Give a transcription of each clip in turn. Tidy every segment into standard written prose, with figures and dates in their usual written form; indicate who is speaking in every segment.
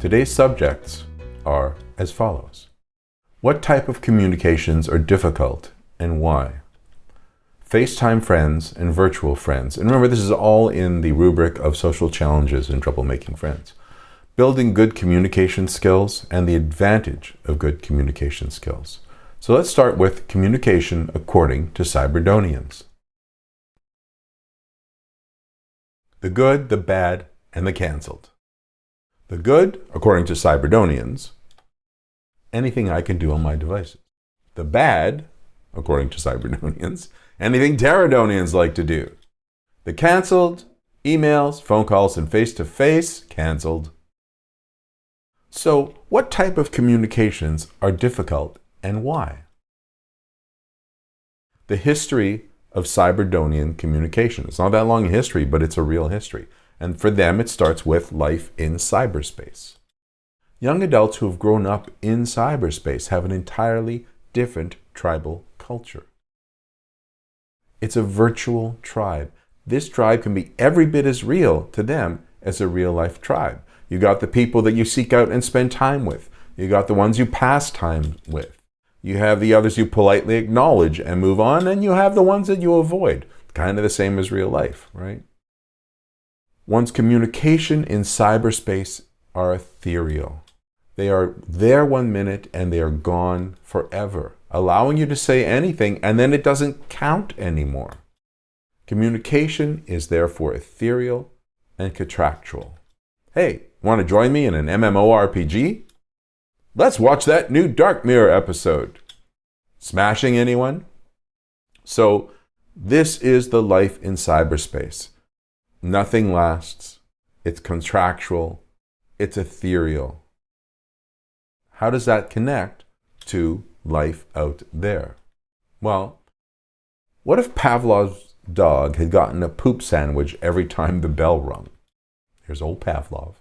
Speaker 1: Today's subjects are as follows. What type of communications are difficult and why? FaceTime friends and virtual friends. And remember, this is all in the rubric of social challenges and trouble making friends. Building good communication skills and the advantage of good communication skills. So let's start with communication according to Cydonians. The good, the bad, and the cancelled. The good, according to Cydonians, anything I can do on my devices. The bad, according to Cydonians, anything Cydonians like to do. The cancelled, emails, phone calls, and face-to-face, cancelled. So, what type of communications are difficult and why? The history of Cydonian communication. It's not that long a history, but it's a real history. And for them, it starts with life in cyberspace. Young adults who have grown up in cyberspace have an entirely different tribal culture. It's a virtual tribe. This tribe can be every bit as real to them as a real-life tribe. You got the people that you seek out and spend time with. You got the ones you pass time with. You have the others you politely acknowledge and move on, and you have the ones that you avoid. Kind of the same as real life, right? One's communication in cyberspace are ethereal. They are there 1 minute and they are gone forever, allowing you to say anything and then it doesn't count anymore. Communication is therefore ethereal and contractual. Hey, want to join me in an MMORPG? Let's watch that new Dark Mirror episode. Smashing anyone? So, this is the life in cyberspace. Nothing lasts. It's contractual. It's ethereal. How does that connect to life out there? Well, what if Pavlov's dog had gotten a poop sandwich every time the bell rung? Here's old Pavlov.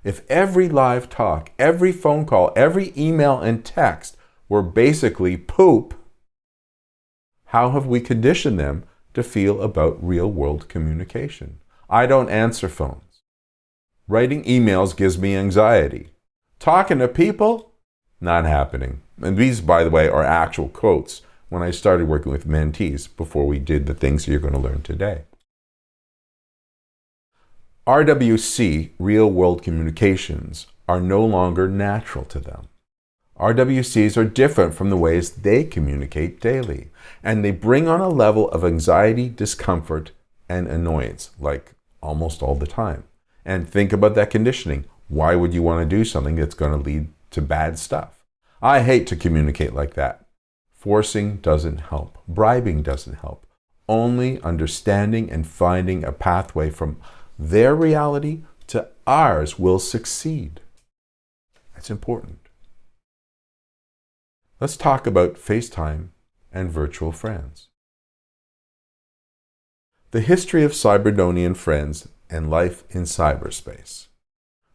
Speaker 1: If every live talk, every phone call, every email and text were basically poop, how have we conditioned them to feel about real-world communication? I don't answer phones. Writing emails gives me anxiety. Talking to people? Not happening. And these, by the way, are actual quotes when I started working with mentees before we did the things you're going to learn today. RWC, real-world communications, are no longer natural to them. RWCs are different from the ways they communicate daily, and they bring on a level of anxiety, discomfort, and annoyance, like almost all the time. And think about that conditioning. Why would you want to do something that's going to lead to bad stuff? I hate to communicate like that. Forcing doesn't help. Bribing doesn't help. Only understanding and finding a pathway from their reality to ours will succeed. That's important. Let's talk about FaceTime and virtual friends. The history of Cydonian friends and life in cyberspace.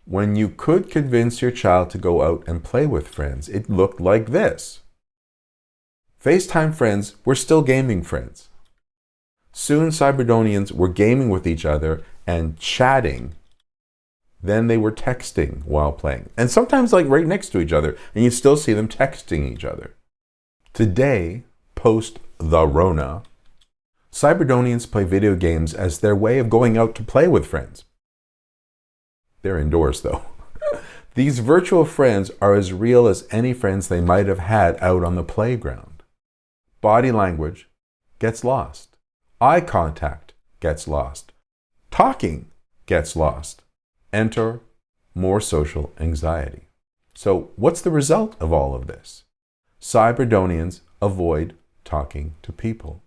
Speaker 1: When you could convince your child to go out and play with friends, it looked like this. FaceTime friends were still gaming friends. Soon Cydonians were gaming with each other and chatting. Then they were texting while playing. And sometimes like right next to each other, and you still see them texting each other. Today, post the Rona, Cydonians play video games as their way of going out to play with friends. They're indoors though. These virtual friends are as real as any friends they might have had out on the playground. Body language gets lost. Eye contact gets lost. Talking gets lost. Enter more social anxiety. So what's the result of all of this? Cydonians avoid talking to people.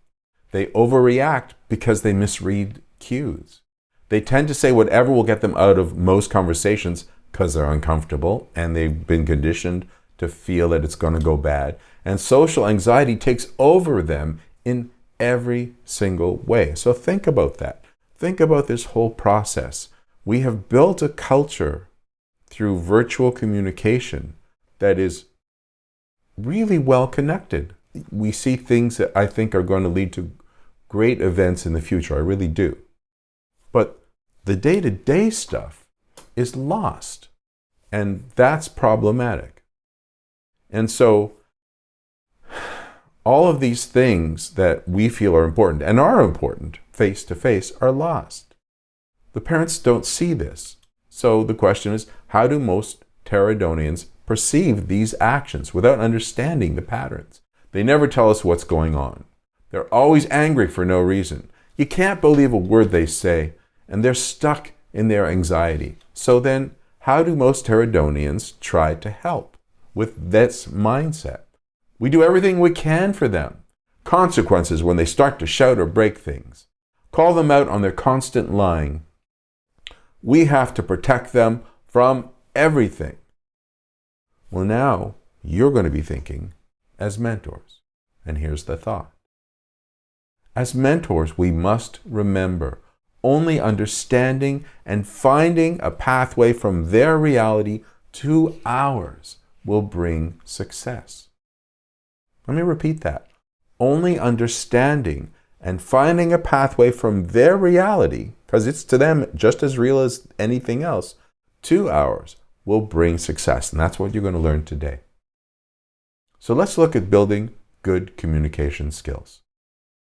Speaker 1: They overreact because they misread cues. They tend to say whatever will get them out of most conversations because they're uncomfortable and they've been conditioned to feel that it's going to go bad. And social anxiety takes over them in every single way. So think about that. Think about this whole process. We have built a culture through virtual communication that is really well connected. We see things that I think are going to lead to great events in the future. I really do. But the day-to-day stuff is lost. And that's problematic. And so all of these things that we feel are important and are important face to face are lost. The parents don't see this. So the question is, how do most Cydonians perceive these actions without understanding the patterns? They never tell us what's going on. They're always angry for no reason. You can't believe a word they say, and they're stuck in their anxiety. So then, how do most Cydonians try to help with this mindset? We do everything we can for them. Consequences when they start to shout or break things. Call them out on their constant lying. We have to protect them from everything. Well, now you're going to be thinking as mentors. And here's the thought. As mentors, we must remember only understanding and finding a pathway from their reality to ours will bring success. Let me repeat that. Only understanding and finding a pathway from their reality, because it's to them just as real as anything else, to ours will bring success. And that's what you're going to learn today. So let's look at building good communication skills.